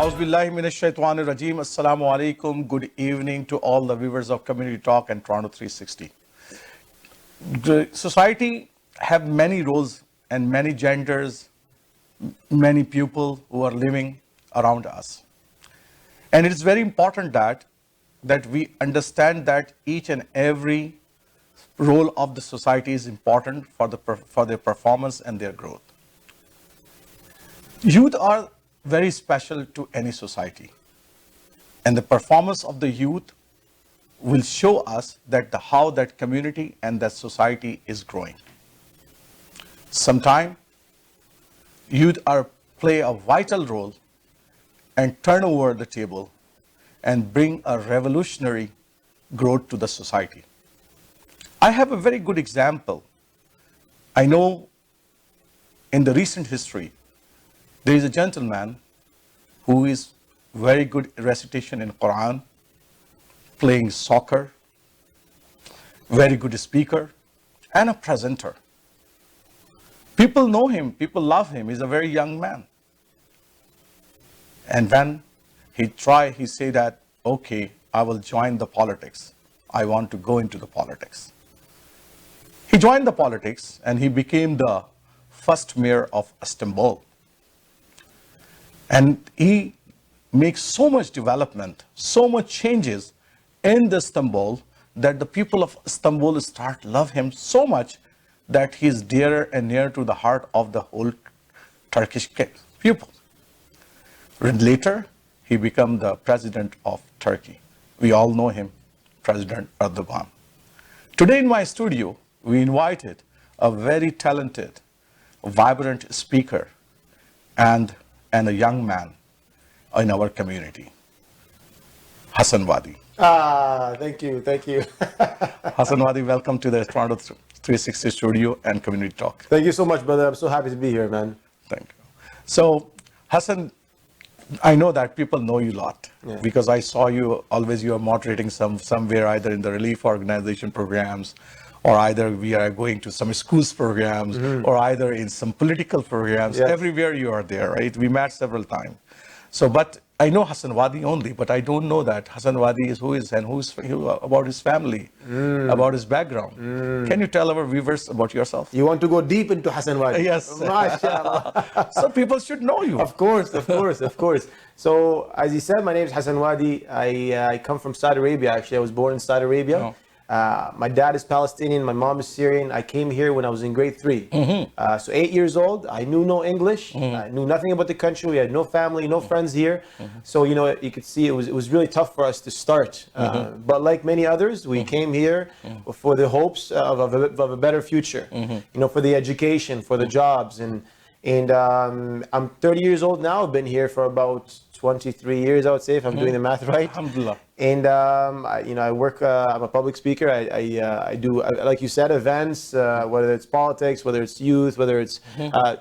Auzubillahi minash shaitanir rajim. Assalamu alaikum. Good evening to all the viewers of Community Talk and Toronto 360. The society have many roles and many genders, many people who are living around us. And it is very important that we understand that each and every role of the society is important for their performance and their growth. Youth are very special to any society, and the performance of the youth will show us how that community and that society is growing. Sometimes youth play a vital role and turn over the table and bring a revolutionary growth to the society. I have a very good example. I know in the recent history, there is a gentleman who is very good recitation in Quran, playing soccer, very good speaker, and a presenter. People know him, people love him. He's a very young man. And when he said that, okay, I will join the politics. I want to go into the politics. He joined the politics and he became the first mayor of Istanbul. And he makes so much development, so much changes in Istanbul that the people of Istanbul start love him so much that he is dearer and nearer to the heart of the whole Turkish people. Later, he became the president of Turkey. We all know him, President Erdogan. Today in my studio, we invited a very talented, vibrant speaker and a young man in our community, Hassan Wadi. Thank you. Hassan Wadi, welcome to the Toronto 360 studio and Community Talk. Thank you so much, brother. I'm so happy to be here, man. Thank you. So, Hassan, I know that people know you a lot because I saw you are moderating somewhere, either in the relief organization programs, or either we are going to some schools programs, or either in some political programs. Yes. Everywhere you are there, right? We met several times. So, but I know Hassan Wadi only, but I don't know that Hassan Wadi is who about his family, about his background. Can you tell our viewers about yourself? You want to go deep into Hassan Wadi? Yes. MashaAllah. So people should know you. Of course. So, as you said, my name is Hassan Wadi. I come from Saudi Arabia, actually. I was born in Saudi Arabia. Oh. My dad is Palestinian, my mom is Syrian. I came here when I was in grade 3. So 8 years old, I knew no English, I knew nothing about the country, we had no family, no friends here. So, you could see it was really tough for us to start. But like many others, we came here for the hopes of a better future, for the education, for the jobs. And I'm 30 years old now, I've been here for about 23 years, I would say, if I'm doing the math right. Alhamdulillah. And I work. I'm a public speaker. I do, like you said, events. Whether it's politics, whether it's youth, whether it's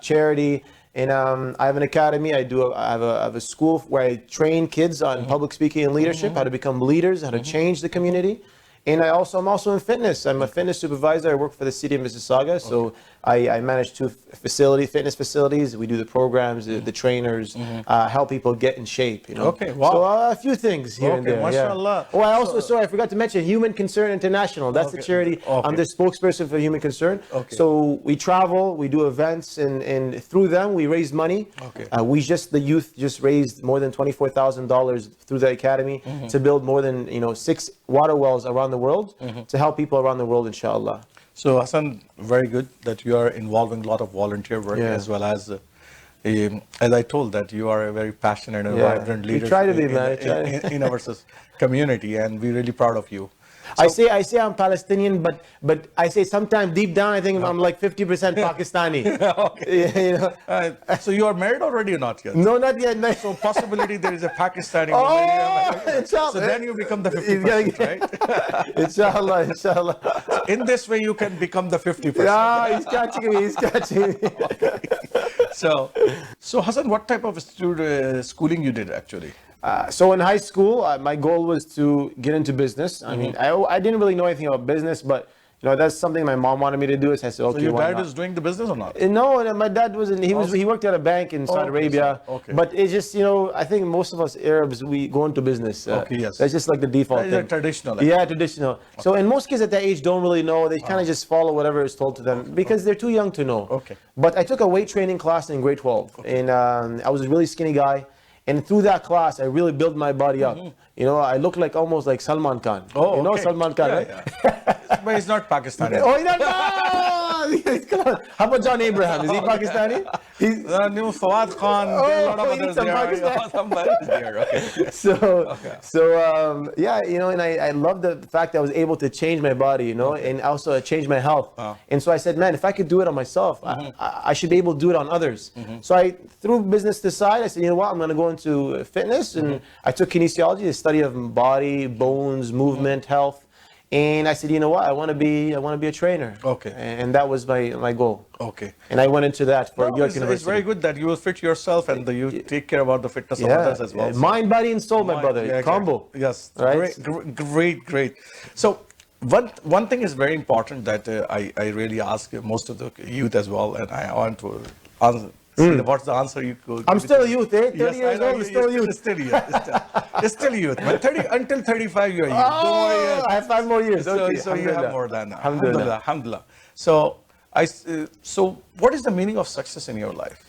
charity. And I have an academy. I have a school where I train kids on public speaking and leadership, how to become leaders, how to change the community. And I'm also in fitness. I'm a fitness supervisor. I work for the city of Mississauga. So I manage 2 fitness facilities. We do the programs, the trainers, help people get in shape. Okay, wow. So a few things here and there. Mashallah. Oh, I forgot to mention Human Concern International. That's the charity. I'm the spokesperson for Human Concern. Okay. So we travel, we do events, and through them we raise money. Okay. The youth just raised more than $24,000 through the academy to build more than 6 water wells around the world to help people around the world, inshallah. So Hassan, very good that you are involving a lot of volunteer work, as well as I told, that you are a very passionate and vibrant leader. We try to be, man. In our community, and we're really proud of you. So, I say I'm Palestinian, but I say sometimes deep down I think I'm like 50% Pakistani. Okay. So you are married already or not yet? No, not yet. No. So possibility there is a Pakistani Oh, inshallah. So then you become the 50%, right? Inshallah. So in this way you can become the 50%. Yeah, he's catching me. Okay. So Hassan, what type of schooling you did actually? So in high school, my goal was to get into business. I mean, I didn't really know anything about business, but You know, that's something my mom wanted me to do. So I said, okay, So your why dad not? is doing the business or not? No, my dad wasn't. He worked at a bank in Saudi okay, Arabia. okay. But it's just, you know, I think most of us Arabs, we go into business. Okay, yes. That's just like the default That is thing. traditional, like. Yeah, traditional. So, and most kids at that age don't really know. They kind of just follow whatever is told to them because they're too young to know. Okay. But I took a weight training class in grade 12, and I was a really skinny guy. And through that class, I really built my body up. You know, I look like almost like Salman Khan. Oh, you know okay. Salman Khan, Yeah, right? yeah. But he's not Pakistani. Oh, he's not. No! Come on. How about John Abraham? Is he Pakistani? He's, New Fawad Khan, there are a lot of he's others from there. Pakistan. Somebody's there, okay. Yeah, you know, and I love the fact that I was able to change my body, you know, and also change my health. And so I said, man, if I could do it on myself, I should be able to do it on others. So I threw business to the side. I said, you know what, I'm going to go into fitness, and I took kinesiology, the study of body, bones, movement, health. And I said, you know what, I want to be a trainer. Okay. And that was my goal. Okay. And I went into that for York it's University. very good that you will fit yourself and you take care about the fitness of others as well. Mind, body, and soul, my brother. Yeah, Combo. Yes. Right? Great. So one thing is very important that I really ask most of the youth as well, and I want to answer. What's the answer you could? I'm still a youth, eh? 30 Yes, years I know, old, still a youth. It's still youth. But 30 until 35, you're youth. Oh, I have 5 more years. So, Okay. so you have more than that. Alhamdulillah. Alhamdulillah. So so what is the meaning of success in your life?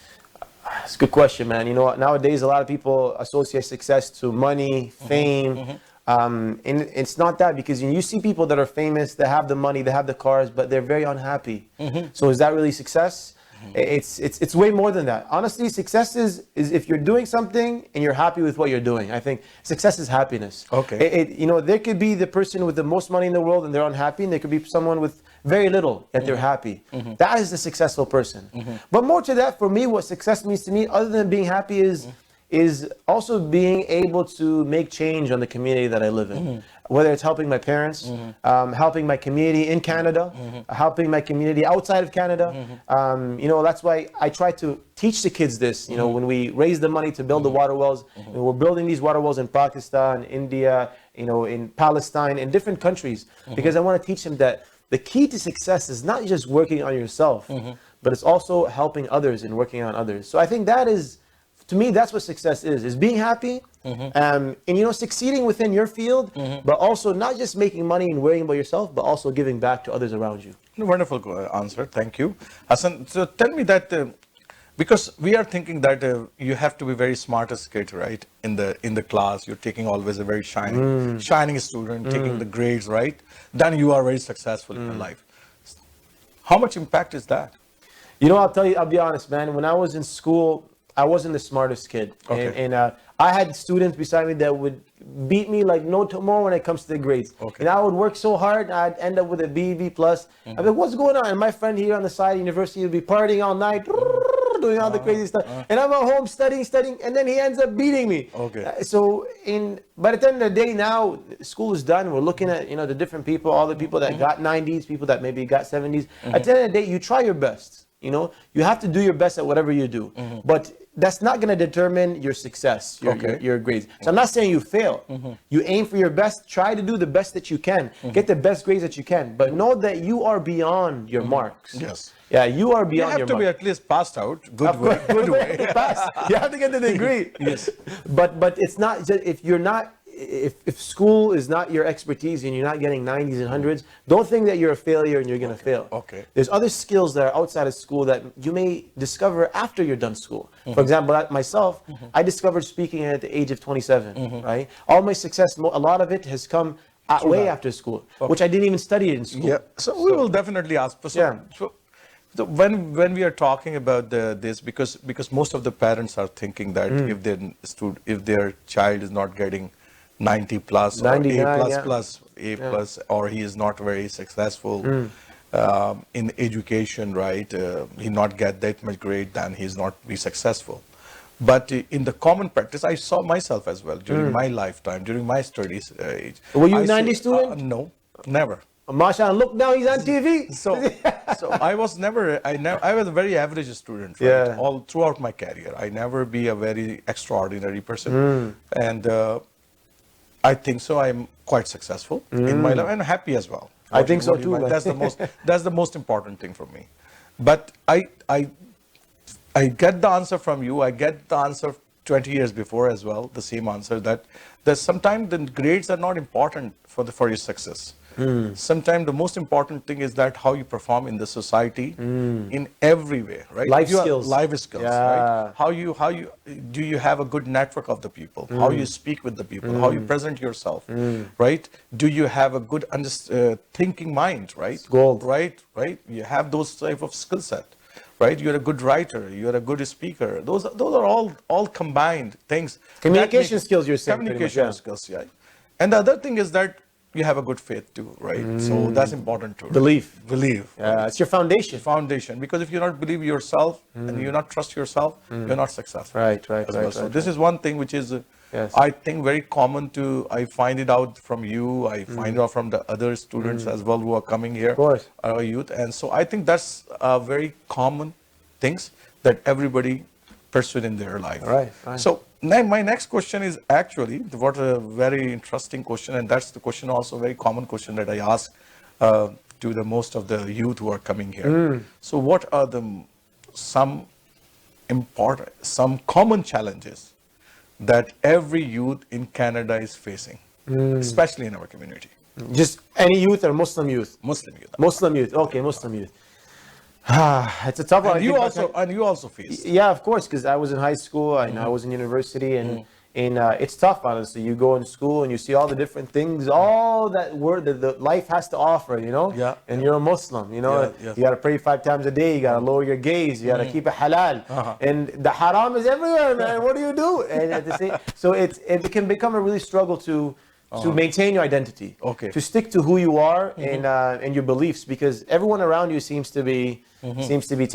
That's a good question, man. You know what? Nowadays, a lot of people associate success to money, fame. And it's not that, because you see people that are famous, they have the money, they have the cars, but they're very unhappy. So is that really success? It's way more than that. Honestly, success is if you're doing something and you're happy with what you're doing. I think success is happiness. Okay. You know, there could be the person with the most money in the world and they're unhappy, and there could be someone with very little yet they're happy. That is the successful person. But more to that, for me, what success means to me, other than being happy, is also being able to make change on the community that I live in. Whether it's helping my parents, helping my community in Canada, helping my community outside of Canada. You know, that's why I try to teach the kids this. You know, when we raise the money to build the water wells, and we're building these water wells in Pakistan, India, you know, in Palestine, in different countries, because I want to teach them that the key to success is not just working on yourself, but it's also helping others and working on others. So I think that is, to me, that's what success is being happy, and you know, succeeding within your field, but also not just making money and worrying about yourself, but also giving back to others around you. Wonderful answer. Thank you, Hassan. So tell me that, because we are thinking that you have to be very smart as a kid, right? In the class, you're taking always a very shining student, taking the grades, right? Then you are very successful in your life. How much impact is that? You know, I'll be honest, man. When I was in school, I wasn't the smartest kid. Okay. And I had students beside me that would beat me like no tomorrow when it comes to the grades. Okay. And I would work so hard, I'd end up with a B, B+. I'd be like, what's going on? And my friend here on the side of university would be partying all night, doing all the crazy stuff. And I'm at home studying, and then he ends up beating me. Okay. But at the end of the day, now school is done. We're looking at, you know, the different people, all the people that got 90s, people that maybe got 70s. At the end of the day, you try your best. You know, you have to do your best at whatever you do. But that's not going to determine your success, your grades. So I'm not saying you fail. You aim for your best. Try to do the best that you can. Get the best grades that you can. But know that you are beyond your marks. Yes. Yeah, you are You beyond have your to be marks. at least passed out. Good way. To pass. You have to get the degree. Yes. But it's not, if you're not, if school is not your expertise and you're not getting 90s and 100s, don't think that you're a failure and you're going to fail. Okay. There's other skills that are outside of school that you may discover after you're done school. For example, myself, I discovered speaking at the age of 27, right? All my success, a lot of it has come way after school, which I didn't even study it in school. Yeah. So we will definitely ask. So when we are talking about this, because most of the parents are thinking that if their child is not getting 90 plus or A plus, or he is not very successful in education, right? He not get that much grade, then he's not be successful. But in the common practice, I saw myself as well during my lifetime, during my studies age. Were you a 90 student? No, never. Mashallah, look now, he's on TV. So I was I was a very average student, right? All throughout my career. I never be a very extraordinary person. And I think so I'm quite successful in my life and happy as well. I think so what you too, like. man. That's the most important thing for me. But I get the answer from you. I get the answer 20 years before as well. The same answer that sometimes the grades are not important for your success. Sometimes the most important thing is that how you perform in the society in every way, right? Life skills. Life skills, Yeah. right? How you do you have a good network of the people? How you speak with the people? How you present yourself, right? Do you have a good thinking mind, right? Gold. Right. You have those type of skill set, right? You're a good writer. You're a good speaker. Those are all combined things. Communication skills, you're saying, pretty much, Communication yeah. skills, yeah. And the other thing is that you have a good faith too, right? So that's important too. Right? Believe. Yeah, it's your foundation. Foundation. Because if you not believe yourself and you not trust yourself, you're not successful. Right. So this is one thing which is, Yes. I think, very common to. I find it out from you. I find it out from the other students as well who are coming here. Of course. Our youth, and so I think that's very common things that everybody pursued in their life. Right. So now my next question is actually what a very interesting question, and that's the question also very common question that I ask to the most of the youth who are coming here. So what are some common challenges that every youth in Canada is facing, especially in our community? Just any youth or Muslim youth? Muslim youth. Muslim youth. Okay, Muslim youth. It's a tough one. And you also face. Yeah, of course, because I was in high school and I was in university, and it's tough, honestly. You go in school and you see all the different things, all that the life has to offer, you know? Yeah. And you're a Muslim, you know? Yeah. You got to pray 5 times a day. You got to lower your gaze. You got to keep it halal. And the haram is everywhere, man. What do you do? And at the same, so it can become a really struggle to maintain your identity. Okay. To stick to who you are and your beliefs, because everyone around you seems to be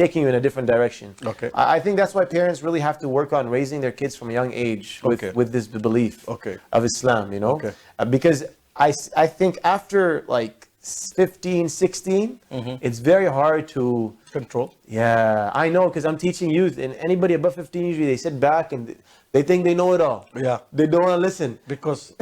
taking you in a different direction. Okay. I think that's why parents really have to work on raising their kids from a young age with this belief of Islam, you know? Okay. Because I think after like 15, 16, it's very hard to control. Yeah, I know, because I'm teaching youth, and anybody above 15 usually they sit back and they think they know it all. Yeah. They don't want to listen. Because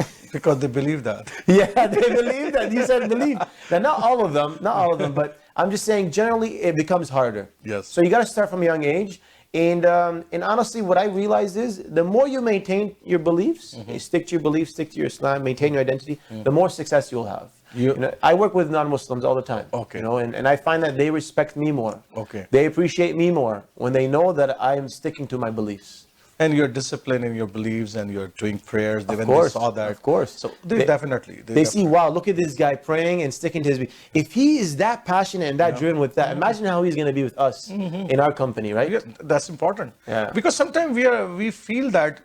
they believe that. Yeah, they believe that. You said believe. Now, not all of them, but I'm just saying generally it becomes harder. Yes. So you got to start from a young age. And honestly, what I realized is the more you maintain your beliefs, you stick to your beliefs, stick to your Islam, maintain your identity, the more success you'll have. You know, I work with non-Muslims all the time. Okay. You know, and I find that they respect me more. Okay. They appreciate me more when they know that I am sticking to my beliefs. And you're disciplined in your beliefs, and you're doing prayers. Of When course, they saw that, of course. So they definitely. They see, wow, look at this guy praying and sticking to his. If he is that passionate and that driven with that, imagine how he's going to be with us in our company, right? Yeah, that's important. Yeah. Because sometimes we feel that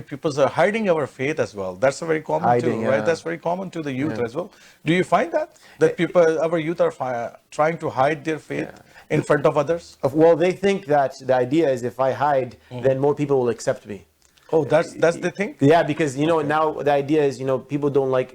people are hiding our faith as well. That's a very common too, right? That's very common to the youth as well. Do you find that our youth are trying to hide their faith in front of others? Well, they think that the idea is if I hide, then more people will accept me. Oh, that's the thing? Yeah, because now the idea is people don't like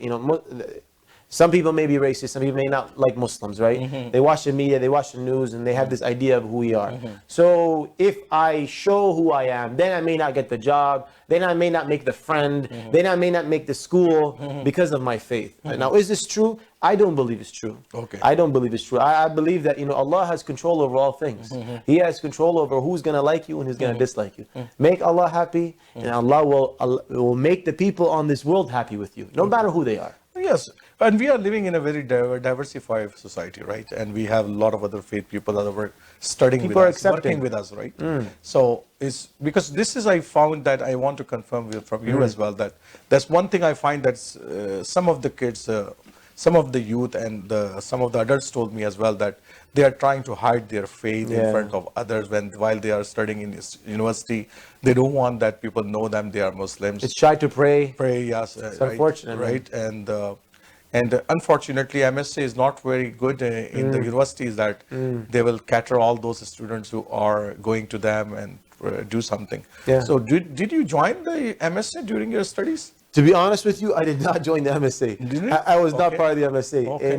some people may be racist, some people may not like Muslims, right? They watch the media, they watch the news, and they have this idea of who we are. So if I show who I am, then I may not get the job, then I may not make the friend, then I may not make the school because of my faith. Now, is this true? I don't believe it's true. Okay. I don't believe it's true. I believe that Allah has control over all things. He has control over who's going to like you and who's going to dislike you. Make Allah happy, and Allah will make the people on this world happy with you, no matter who they are. Yes, and we are living in a very diversified society, right? And we have a lot of other faith people that are studying with us, working with us, right? So it's because this is, I found that I want to confirm from you as well, that that's one thing I find that some of the kids, some of the youth and some of the adults told me as well that they are trying to hide their faith in front of others while they are studying in this university. They don't want that people know them, they are Muslims. It's shy to pray. Yes. It's unfortunate. Right. And unfortunately, MSA is not very good in the universities that they will cater all those students who are going to them and do something. Yeah. So did you join the MSA during your studies? To be honest with you, I did not join the MSA. Didn't you? I was not part of the MSA. Okay.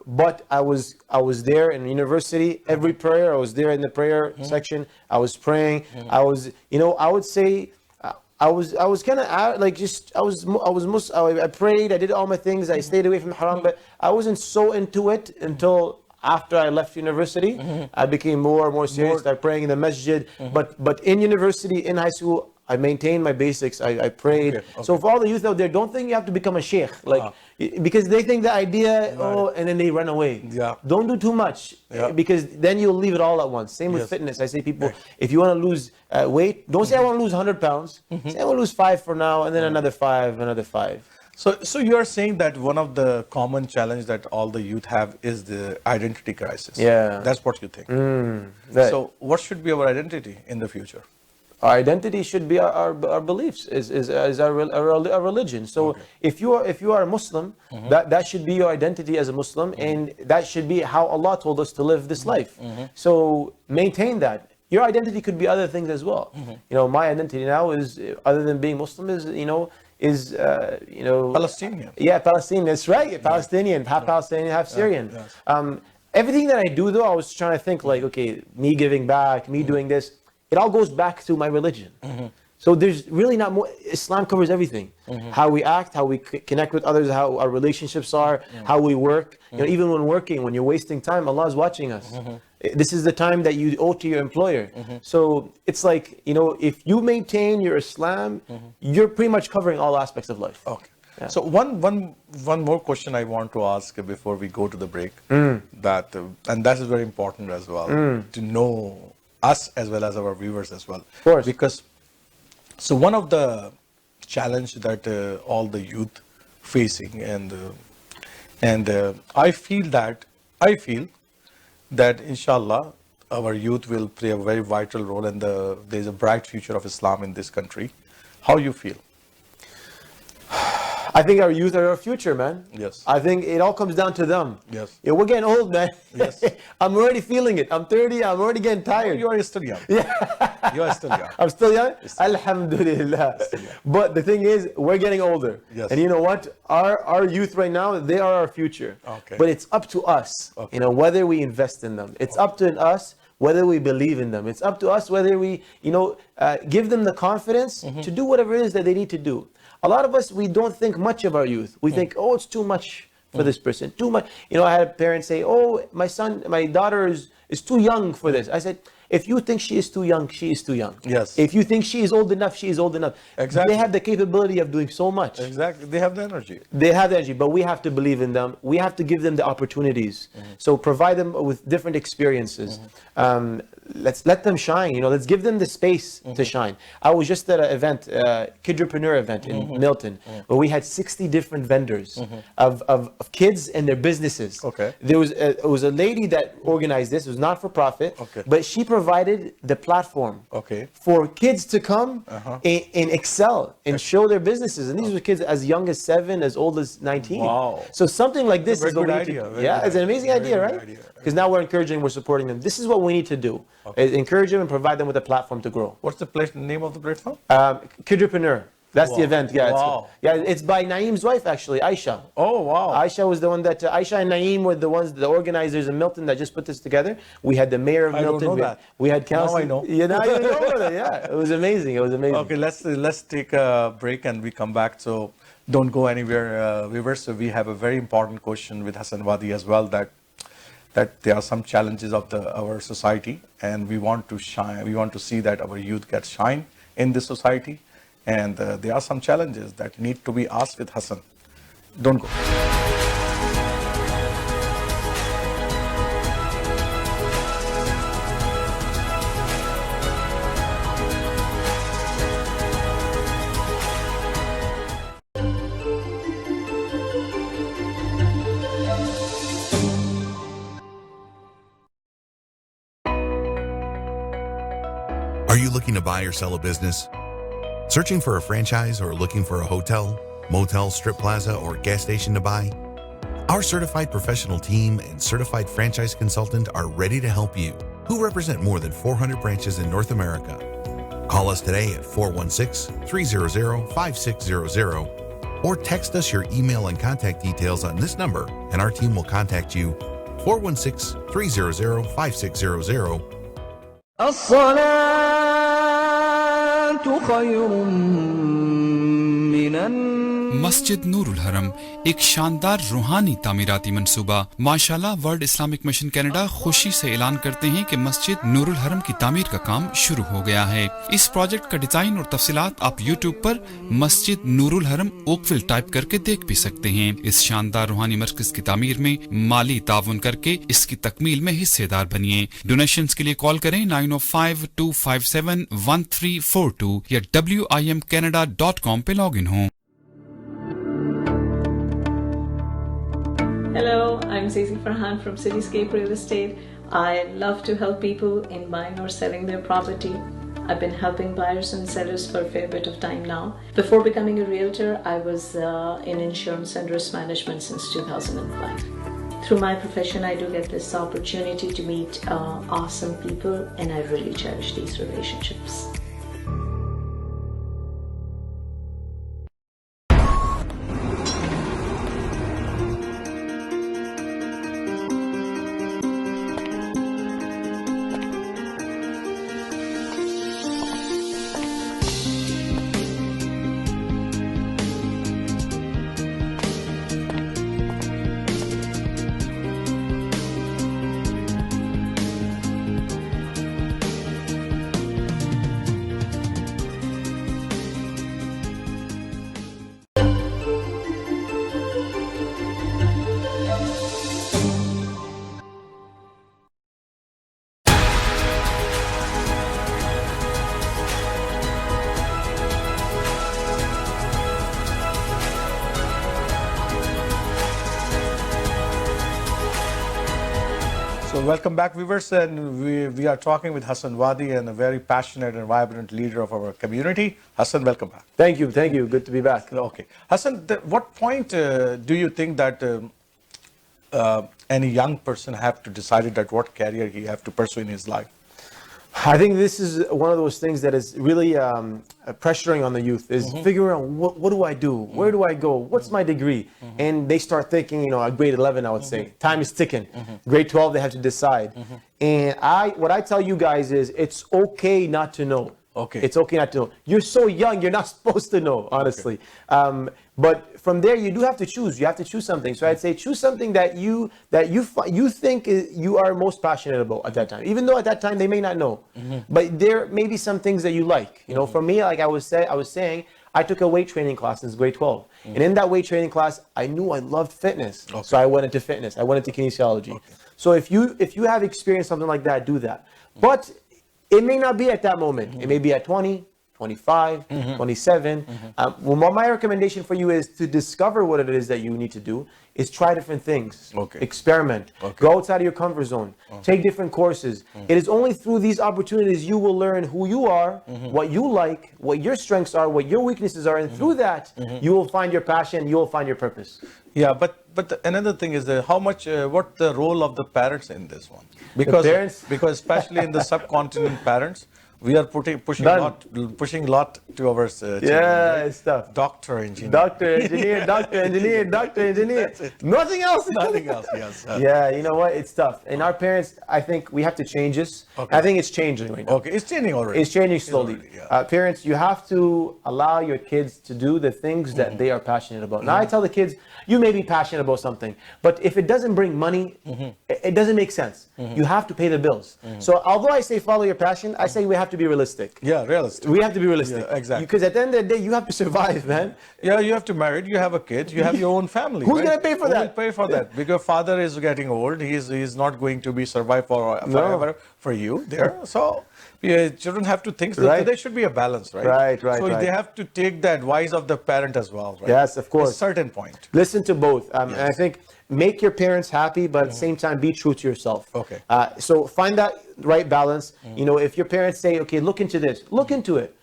But I was there in university. Every prayer, I was there in the prayer section. I was praying. I was, I would say, I was kind of like just I prayed, I did all my things, I stayed away from haram, but I wasn't so into it until after I left university. I became more and more serious. Started praying in the masjid. But in university, in high school, I maintained my basics. I prayed. Okay. So for all the youth out there, don't think you have to become a sheikh, like because they think the idea, and then they run away. Yeah. Don't do too much, because then you'll leave it all at once. Same with fitness. I say people, if you want to lose weight, don't say I want to lose 100 pounds. Say I want to lose 5 for now, and then another 5, another 5. So you are saying that one of the common challenge that all the youth have is the identity crisis. Yeah. That's what you think. Right. So what should be our identity in the future? Our identity should be our beliefs, is our religion. So if you are a Muslim, that should be your identity as a Muslim, and that should be how Allah told us to live this life. So maintain that. Your identity could be other things as well. My identity now is, other than being Muslim, is Palestinian. Yeah, Palestinian. That's right. Palestinian, half Palestinian, half Syrian. Everything that I do, though, I was trying to think like, okay, me giving back, me doing this. It all goes back to my religion. So there's really not more. Islam covers everything. How we act, how we connect with others, how our relationships are, how we work. Even when working, when you're wasting time, Allah is watching us. This is the time that you owe to your employer. So it's like, if you maintain your Islam, you're pretty much covering all aspects of life. Okay. Yeah. So one more question I want to ask before we go to the break, and that is very important as well, to know us as well as our viewers as well. Of course. Because, so one of the challenge that all the youth facing, and I feel that inshallah our youth will play a very vital role, and there's a bright future of Islam in this country. How you feel? I think our youth are our future, man. Yes. I think it all comes down to them. Yes. Yeah, we're getting old, man. Yes. I'm already feeling it. I'm 30. I'm already getting tired. You are still young. Yeah. You are still young. I'm still young? Alhamdulillah. But the thing is, we're getting older. Yes. And you know what? Our youth right now, they are our future. Okay. But it's up to us, whether we invest in them. It's up to us whether we believe in them. It's up to us whether we, give them the confidence to do whatever it is that they need to do. A lot of us, we don't think much of our youth. We think, oh, it's too much for this person, too much. I had a parent say, oh, my daughter is too young for this. I said, if you think she is too young, she is too young. Yes. If you think she is old enough, she is old enough. Exactly. They have the capability of doing so much. Exactly. They have the energy. They have the energy, but we have to believe in them. We have to give them the opportunities. So provide them with different experiences. Let's let them shine. Let's give them the space to shine. I was just at an event, Kidropreneur event in Milton, where we had 60 different vendors of kids and their businesses. Okay. There was a lady that organized this. It was not for profit, but she provided the platform for kids to come and excel and show their businesses. And these were kids as young as 7, as old as 19. Wow. So something like this is a good idea. It's an amazing idea, right? Because now we're encouraging, we're supporting them. This is what we need to do. Encourage them and provide them with a platform to grow. What's the name of the platform? Kidropreneur. That's the event. Yeah, wow. It's by Naeem's wife, actually, Aisha. Oh, wow. Aisha was the one that, Aisha and Naeem were the organizers in Milton that just put this together. We had the mayor of Milton. Don't know that. We had council. Now I know. Yeah, now you know about it. Yeah, it was amazing. It was amazing. Okay, let's take a break and we come back. So don't go anywhere, viewers. So we have a very important question with Hassan Wadi as well, that there are some challenges of our society, and we want to shine. We want to see that our youth gets shine in this society, and there are some challenges that need to be asked with Hassan. Don't go. Are you looking to buy or sell a business? Searching for a franchise or looking for a hotel, motel, strip plaza, or gas station to buy? Our certified professional team and certified franchise consultant are ready to help you, who represent more than 400 branches in North America. Call us today at 416-300-5600 or text us your email and contact details on this number and our team will contact you. 416-300-5600. الصلاة خير من النوم मस्जिद नूरुल हरम एक शानदार रूहानी तामीराती मंसूबा। माशाल्लाह world Islamic mission Canada खुशी से ऐलान करते हैं कि मस्जिद नूरुल हरम की तामीर का काम शुरू हो गया है। इस प्रोजेक्ट का डिजाइन और तफसीलात आप यूट्यूब पर मस्जिद नूरुल हरम ओकविल टाइप करके देख भी सकते हैं। इस शानदार रूहानी मरकज की तामीर में माली ताउन करके इसकी तकमील में हिस्सेदार बनिए। डोनेशन के लिए कॉल करें 9052571342 या wimcanada.com पे लॉग इन हो। Hello, I'm Zizi Farhan from Cityscape Real Estate. I love to help people in buying or selling their property. I've been helping buyers and sellers for a fair bit of time now. Before becoming a realtor, I was in insurance and risk management since 2005. Through my profession, I do get this opportunity to meet awesome people, and I really cherish these relationships. So welcome back, viewers, and we are talking with Hassan Wadi, and a very passionate and vibrant leader of our community. Hassan, welcome back. Thank you. Good to be back. Okay, Hassan, what point do you think that any young person have to decide that what career he have to pursue in his life? I think this is one of those things that is really pressuring on the youth, is figuring out what do I do? Where do I go? What's my degree? And they start thinking, at grade 11, I would say, time is ticking. Grade 12, they have to decide. And what I tell you guys is it's okay not to know. Okay. It's okay not to know. You're so young, you're not supposed to know, honestly. Okay. But from there, you do have to choose. You have to choose something. So I'd say choose something that you think you are most passionate about at that time. Even though at that time they may not know, but there may be some things that you like. For me, like I was saying, I took a weight training class in grade 12, and in that weight training class, I knew I loved fitness. Okay. So I went into fitness. I went into kinesiology. Okay. So if you have experienced something like that, do that. But it may not be at that moment. It may be at 20, 25, 27. Well, my recommendation for you is to discover what it is that you need to do, is try different things. Okay. Experiment. Okay. Go outside of your comfort zone. Take different courses. It is only through these opportunities you will learn who you are, what you like, what your strengths are, what your weaknesses are, and through that, you will find your passion, you will find your purpose. Yeah, but another thing is what the role of the parents in this one? Because especially in the subcontinent parents, we are pushing a lot to our children. Yeah, right? It's tough. Doctor, engineer. Doctor, engineer, doctor, engineer, doctor, engineer. Nothing else. Nothing else, yes. Yeah, you know what? It's tough. And our parents, I think we have to change this. Okay. I think it's changing right now. Okay, it's changing already. It's changing slowly. Parents, you have to allow your kids to do the things that they are passionate about. Now, I tell the kids, you may be passionate about something, but if it doesn't bring money, it doesn't make sense. You have to pay the bills. So although I say follow your passion, I say we have to be realistic. Yeah, realistic. We have to be realistic. Yeah, exactly. Because at the end of the day, you have to survive, man. Yeah, you have to marry, you have a kid, you have your own family. Who's going to pay for that? Who will pay for that? Because father is getting old, he's not going to be survive forever for you there. So children have to think that there should be a balance, right? Right. So they have to take the advice of the parent as well, right? Yes, of course. At a certain point. Listen to both. And I think make your parents happy, but at the same time, be true to yourself. Okay. So find that right balance. If your parents say, okay, look into this, look into it.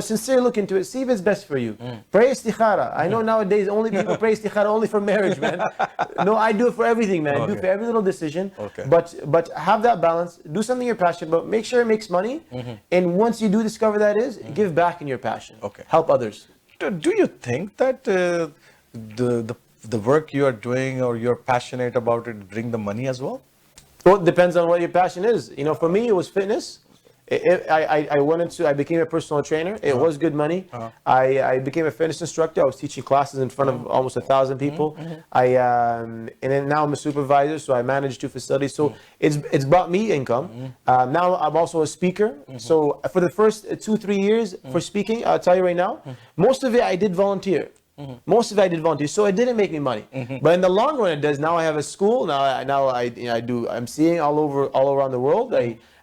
Sincerely look into it. See if it's best for you. Pray istikhara. I know nowadays only people pray istikhara only for marriage, man. No, I do it for everything, man. I do it for every little decision. Okay. But have that balance. Do something you're passionate about. Make sure it makes money. And once you do discover that is, give back in your passion. Okay. Help others. Do you think that the work you are doing or you're passionate about it bring the money as well? Well, it depends on what your passion is. For me, it was fitness. I became a personal trainer. It was good money. I became a fitness instructor. I was teaching classes in front of almost 1,000 people. And then now I'm a supervisor, so I manage 2 facilities. So it's brought me income. Now I'm also a speaker. So for the first 2-3 years for speaking, I'll tell you right now, most of it I did volunteer. Most of it I did volunteer, so it didn't make me money. But in the long run, it does. Now I have a school. I'm seeing all around the world.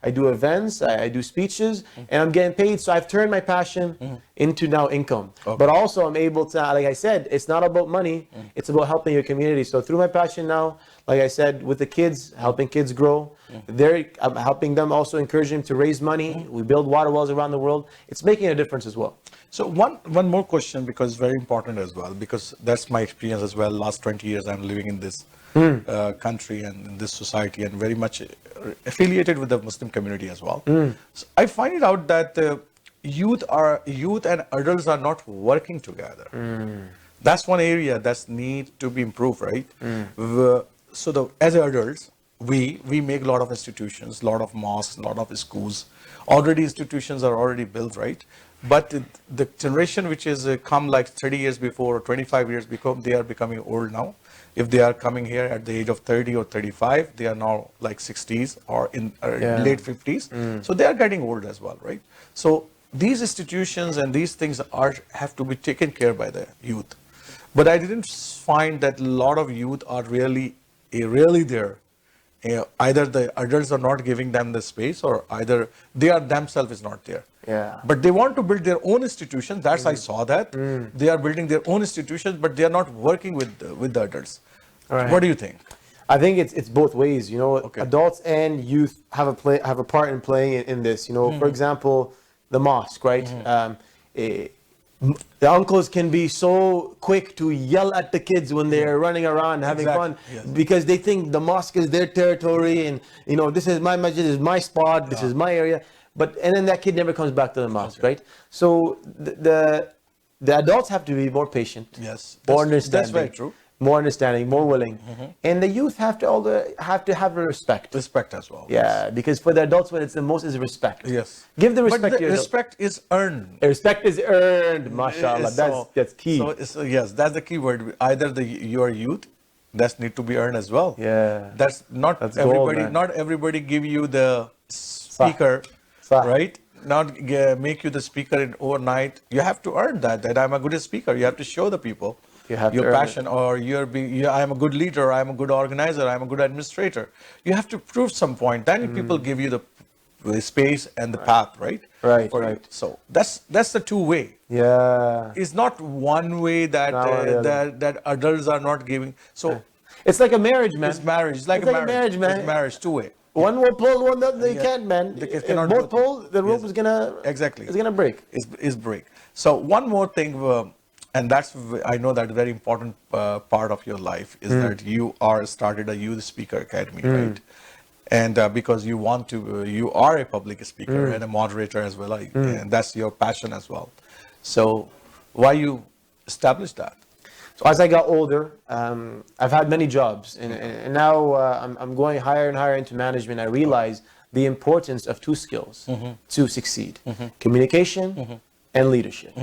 I do events, I do speeches, and I'm getting paid. So I've turned my passion into now income. But also I'm able to, like I said, it's not about money. It's about helping your community. So through my passion now, like I said, with the kids, helping kids grow, I'm helping them, also encouraging them to raise money. We build water wells around the world. It's making a difference as well. So one more question, because it's very important as well, because that's my experience as well. Last 20 years I'm living in this country and in this society, and very much affiliated with the Muslim community as well. So I find it out that youth and adults are not working together. That's one area that's need to be improved, right? As adults, we make a lot of institutions, a lot of mosques, a lot of schools. Already institutions are already built, right? But the generation which is come like 30 years before or 25 years before, they are becoming old now. If they are coming here at the age of 30 or 35, they are now like 60s or in late 50s. So they are getting old as well, right? So these institutions and these things have to be taken care by the youth. But I didn't find that a lot of youth are really there. Either the adults are not giving them the space, or either they are themselves is not there. Yeah. But they want to build their own institutions. That's I saw that. They are building their own institutions, but they are not working with the adults. Right. What do you think? I think it's both ways. You know, adults and youth have a part in playing in this. You know, for example, the mosque, right? The uncles can be so quick to yell at the kids when they're running around having fun, because they think the mosque is their territory, and you know, this is my masjid, this is my spot, this is my area. And then that kid never comes back to the mosque, right? So the adults have to be more patient, more understanding. That's very true. More understanding, more willing, and the youth have to have a respect. Respect as well. Yeah, because for the adults, what it's the most is respect. Yes. Give the respect. But to the respect is earned. Respect is earned, mashallah. That's key. So yes, that's the key word. Either your youth, that need to be earned as well. Yeah. That's everybody. Gold, not everybody give you the speaker, right? Not make you the speaker overnight. You have to earn that I'm a good speaker. You have to show the people your passion, or I am a good leader, I am a good organizer, I am a good administrator. You have to prove some point. Then people give you the space and the path, right? Right. So that's the two-way. Yeah. It's not one way that that adults are not giving. So it's like a marriage, man. It's marriage. It's like a marriage, man. It's marriage, two-way. One will pull, one they can't, man. If both pull, the rope is gonna It's gonna break. Is break. So one more thing. And that's, I know that a very important part of your life is that you started a youth speaker academy, right? And because you are a public speaker and a moderator as well, and that's your passion as well. So why you established that? So as I got older, I've had many jobs, and now I'm going higher and higher into management. I realize the importance of 2 skills to succeed: communication and leadership.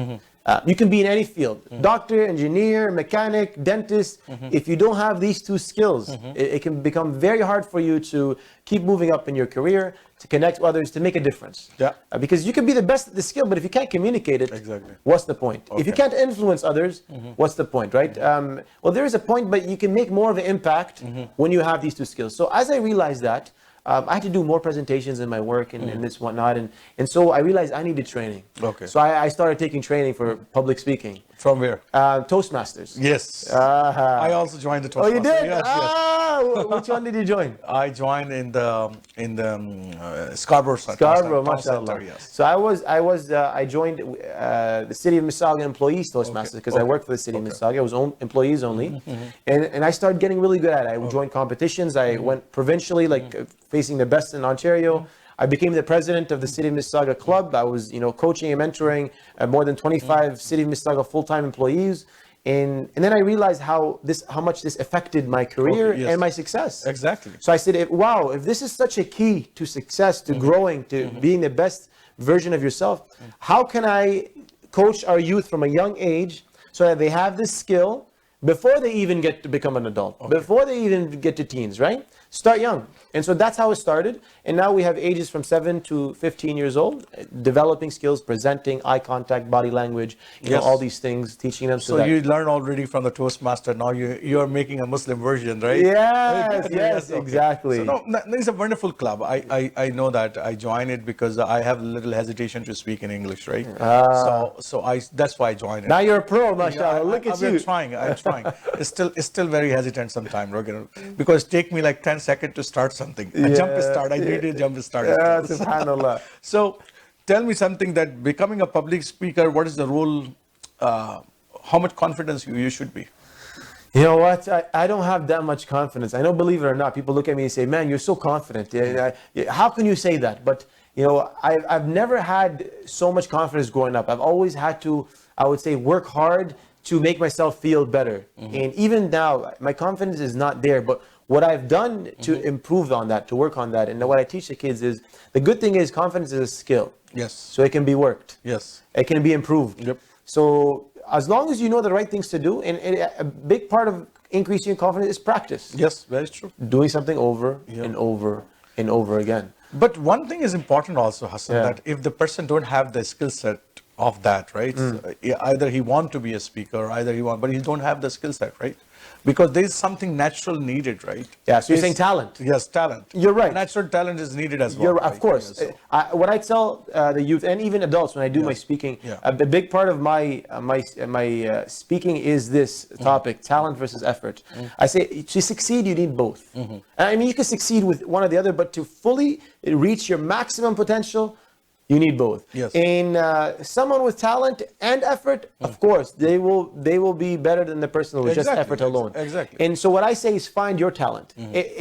You can be in any field, doctor, engineer, mechanic, dentist. If you don't have these 2 skills, it can become very hard for you to keep moving up in your career, to connect with others, to make a difference. Because you can be the best at the skill, but if you can't communicate it, what's the point? If you can't influence others, what's the point, right? Well, there is a point, but you can make more of an impact when you have these 2 skills. So as I realized that, I had to do more presentations in my work and this whatnot, and so I realized I needed training. So I started taking training for public speaking. From where? Toastmasters. Yes. I also joined the Toastmasters. Oh, you did? Yes. Which one did you join? I joined in the Scarborough Center. Scarborough, mashallah. Center, yes. So I joined the City of Mississauga Employees Toastmasters because I worked for the City of Mississauga. It was employees only, and I started getting really good at it. I joined competitions. I went provincially, facing the best in Ontario. I became the president of the City of Mississauga Club. I was, coaching and mentoring more than 25 City of Mississauga full-time employees. And then I realized how much this affected my career Okay, yes. and my success. Exactly. So I said, if this is such a key to success, to growing, to being the best version of yourself, how can I coach our youth from a young age so that they have this skill before they even get to become an adult, before they even get to teens, right? Start young. And so that's how it started. And now we have ages from 7 to 15 years old, developing skills, presenting, eye contact, body language, you know, Yes. all these things, teaching them. So you learn already from the Toastmaster. Now you're making a Muslim version, right? Yes, yes, okay. exactly. So no, it's a wonderful club. I know that. I joined it because I have a little hesitation to speak in English, right? That's why I joined it. Now you're a pro, mashallah. Yeah, Look at I'm you. trying. It's still very hesitant sometimes, because it take me like 10 seconds to start something. A jump start. I need a jump start. Yeah, subhanallah. So, tell me something that becoming a public speaker. What is the role? How much confidence you should be? You know what? I don't have that much confidence. I know, believe it or not, people look at me and say, man, you're so confident. How can you say that? But, you know, I've never had so much confidence growing up. I've always had to, I would say, work hard to make myself feel better. And even now, my confidence is not there. But what I've done to improve on that, to work on that, and what I teach the kids is, the good thing is confidence is a skill. Yes. So it can be worked. Yes. It can be improved. Yep. So as long as you know the right things to do, and a big part of increasing your confidence is practice. Yes, very true. Doing something over and over and over again. But one thing is important also, Hassan, Yeah. that if the person don't have the skill set of that, right? Either he want to be a speaker, but he don't have the skill set, right? Because there is something natural needed, right? Yeah, so you're saying talent. Yes, talent. You're right. Natural talent is needed as well. You're, right? of course. Yeah, so- What I tell the youth and even adults when I do my speaking, Yeah. a big part of my speaking is this topic: talent versus effort. I say to succeed, you need both. I mean, you can succeed with one or the other, but to fully reach your maximum potential, you need both. Yes. And someone with talent and effort, of course, they will be better than the person with just Exactly, effort alone. exactly. And so what I say is find your talent.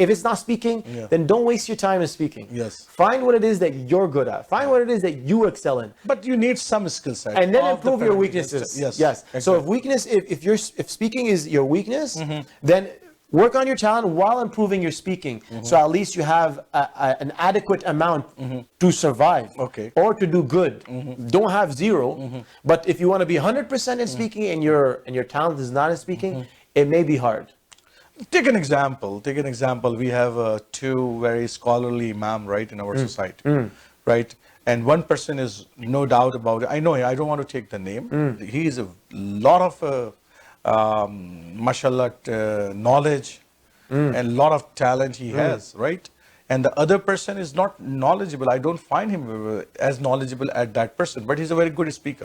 If it's not speaking, then don't waste your time in speaking. Yes. Find what it is that you're good at. Find what it is that you excel in. But you need some skill set. And then of the improve your family. weaknesses. Yes. Yes. So exactly. if speaking is your weakness, then work on your talent while improving your speaking. So at least you have an adequate amount to survive or to do good. Don't have zero. But if you want to be 100% in speaking and your talent is not in speaking, it may be hard. Take an example. We have two very scholarly imam, right, in our society, right? And one person is no doubt about it. I know. I don't want to take the name. He is a lot of mashallah, knowledge and a lot of talent he has, right? And the other person is not knowledgeable. I don't find him as knowledgeable as that person, but he's a very good speaker,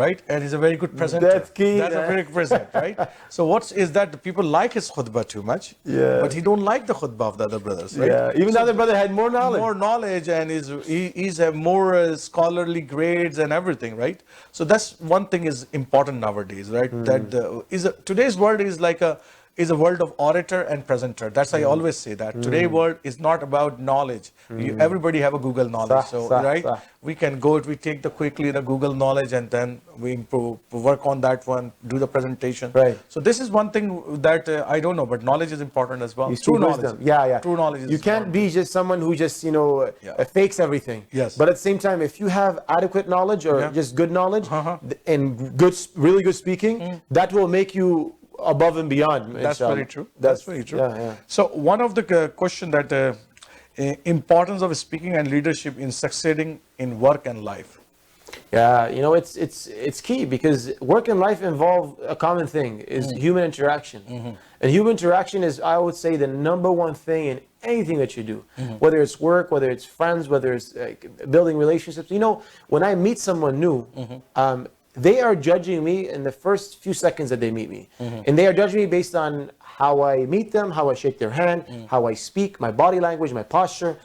right? And he's a very good presenter. That's key. That's a very good presenter, right? So is that the people like his khutbah too much, but he don't like the khutbah of the other brothers, right? Yeah. Even the other brother had more knowledge. More knowledge, and he's have more scholarly grades and everything, right? So that's one thing is important nowadays, right? That today's world is a world of orator and presenter. That's I always say that. Today's world is not about knowledge. Everybody have a Google knowledge. We can go, we take the Google knowledge and then we improve, work on that one, do the presentation. Right. So this is one thing that I don't know, but knowledge is important as well. You True speak knowledge. wisdom. Yeah. True knowledge is You can't important. be just someone who just, fakes everything. Yes. But at the same time, if you have adequate knowledge or just good knowledge and really good speaking, that will make you above and beyond. That's inshallah. very true. That's very true. Yeah. So one of the question that importance of speaking and leadership in succeeding in work and life. Yeah, it's key because work and life involve a common thing is human interaction. And human interaction is, I would say, the number one thing in anything that you do, whether it's work, whether it's friends, whether it's building relationships. When I meet someone new, they are judging me in the first few seconds that they meet me. And they are judging me based on how I meet them, how I shake their hand, how I speak, my body language, my posture.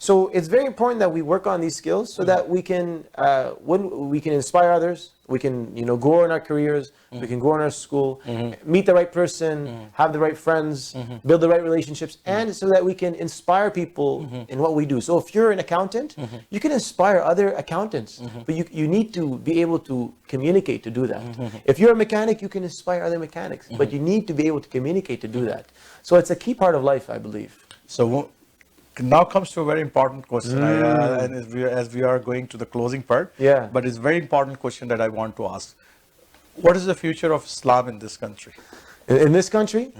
So it's very important that we work on these skills so that we can, when we can inspire others, we can, grow in our careers, we can grow in our school, meet the right person, have the right friends, build the right relationships, and so that we can inspire people in what we do. So if you're an accountant, you can inspire other accountants, but you need to be able to communicate to do that. If you're a mechanic, you can inspire other mechanics, but you need to be able to communicate to do that. So it's a key part of life, I believe. So now comes to a very important question, and as we are going to the closing part. Yeah. But it's a very important question that I want to ask. What is the future of Islam in this country? In this country,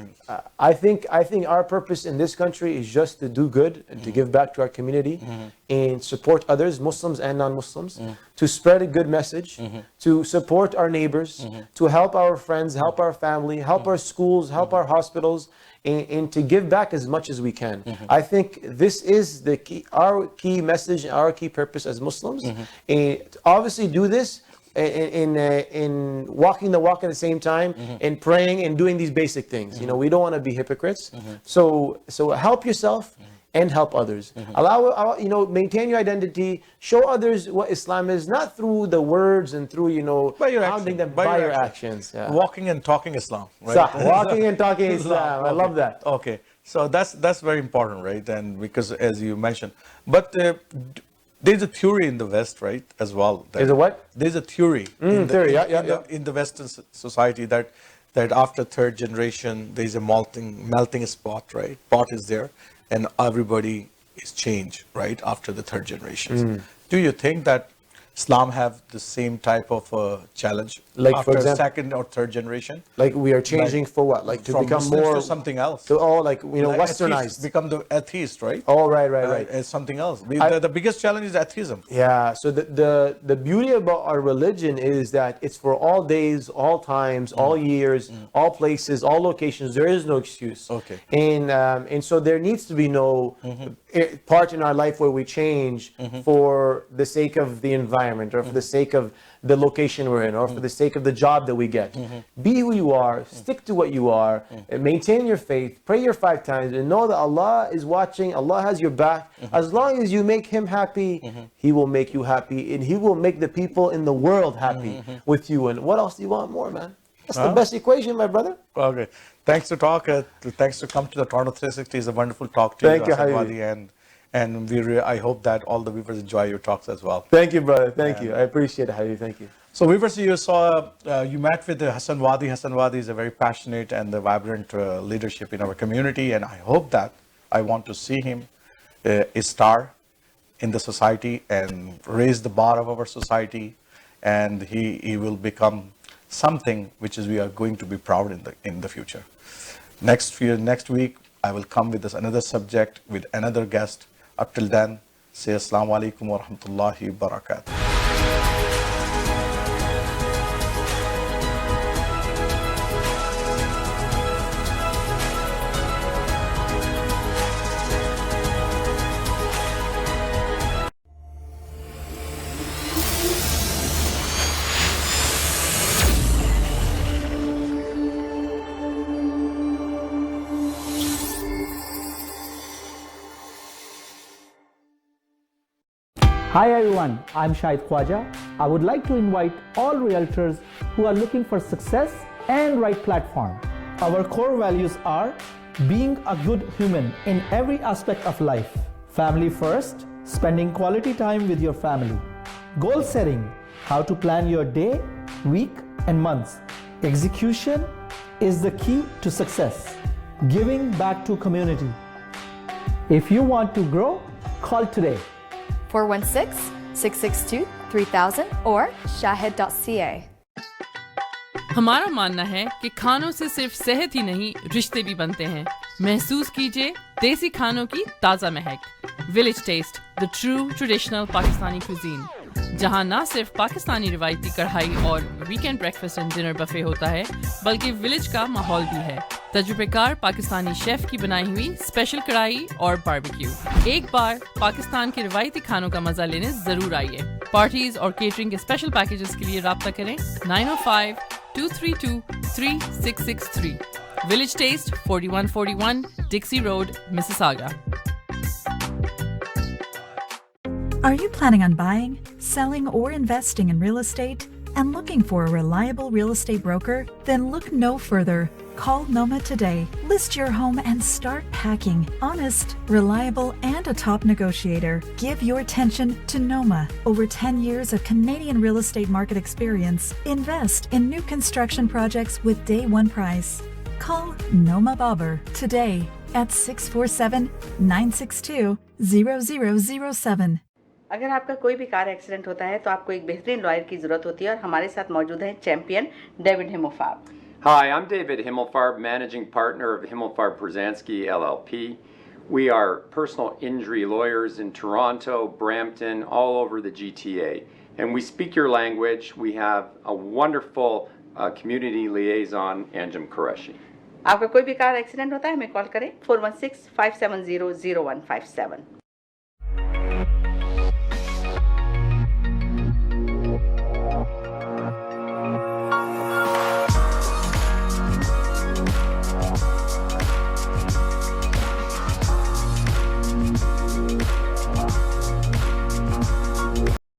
I think our purpose in this country is just to do good and to give back to our community and support others, Muslims and non-Muslims, to spread a good message, to support our neighbors, to help our friends, help our family, help our schools, help our hospitals, and to give back as much as we can. I think this is the key, our key message, our key purpose as Muslims. And obviously do this in walking the walk at the same time, and praying and doing these basic things. We don't want to be hypocrites. So help yourself and help others. Allow, maintain your identity, show others what Islam is, not through the words and through, hounding them by your actions. Yeah. Walking and talking Islam, right? Walking and talking Islam. I love that. Okay, so that's very important, right? And because as you mentioned, but there's a theory in the West, right, as well. There's a what? There's a theory. In the Western society that after third generation, there's a melting spot, right? Pot is there, and everybody is changed, right, after the third generation. Do you think that Islam have the same type of challenge like after for example, second or third generation? Like we are changing for what? Like to become Muslims more to something else. To all like westernized. Atheists, become the atheist, right? Oh, right. It's something else. The biggest challenge is atheism. Yeah. So the beauty about our religion is that it's for all days, all times, all years, all places, all locations. There is no excuse. Okay. And so there needs to be no part in our life where we change for the sake of the environment or for the sake of the location we're in or for the sake of the job that we get. Be who you are, stick to what you are, and maintain your faith, pray your 5 times, and know that Allah is watching, Allah has your back. As long as you make Him happy, He will make you happy, and He will make the people in the world happy with you. And what else do you want more, man? That's the best equation, my brother. Okay. Thanks to talk. Thanks to come to the Toronto 360. It's a wonderful talk to Thank you, Habibi. And I hope that all the viewers enjoy your talks as well. Thank you, brother. Thank you. I appreciate it, Habibi. Thank you. So viewers, you met with Hassan Wadi. Hassan Wadi is a very passionate and vibrant leadership in our community. And I hope that I want to see him a star in the society and raise the bar of our society. And he will become something which is we are going to be proud in the future. Next week, I will come with another subject with another guest. Up till then, say Assalamu alaikum wa rahmatullahi wa barakatuh. Hi everyone, I'm Shahid Khwaja. I would like to invite all realtors who are looking for success and right platform. Our core values are being a good human in every aspect of life. Family first, spending quality time with your family. Goal setting, how to plan your day, week and months. Execution is the key to success. Giving back to community. If you want to grow, call today. 416-662-3000 or shahid.ca. हमारा मानना है कि खानों से सिर्फ सेहत ही नहीं, रिश्ते भी बनते हैं। महसूस कीजिए देसी खानों की ताज़ा महक। Village taste, the true traditional Pakistani cuisine, जहां ना सिर्फ पाकिस्तानी रिवायती कढ़ाई और weekend breakfast and dinner buffet होता है, बल्कि विलेज का माहौल भी है। तजुर्बेकार पाकिस्तानी शेफ की बनाई हुई स्पेशल कढ़ाई और बारबेक्यू। एक बार पाकिस्तान के रिवायती खानों का मजा लेने जरूर आइए। पार्टीज और केटरिंग के स्पेशल पैकेजेस के लिए राब्ता करें 905-232-3663। Village test, 4141 Dixie road, Mississauga. Are you planning on buying, selling, or investing in real estate and looking for a reliable real estate broker? Then look no further. Call Noma today. List your home and start packing. Honest, reliable, and a top negotiator. Give your attention to Noma. Over 10 years of Canadian real estate market experience. Invest in new construction projects with day one price. Call Noma Bobber today at 647-962-0007. अगर आपका कोई भी car accident होता है तो आपको एक बेहतरीन लॉयर की ज़रूरत होती है और हमारे साथ मौजूद हैं champion David Himofarb. Hi, I'm David Himmelfarb, managing partner of Himmelfarb Brzezinski LLP. We are personal injury lawyers in Toronto, Brampton, all over the GTA. And we speak your language. We have a wonderful community liaison, Anjum Qureshi. आपका कोई भी car accident होता है हमें call करें 416-570-0157.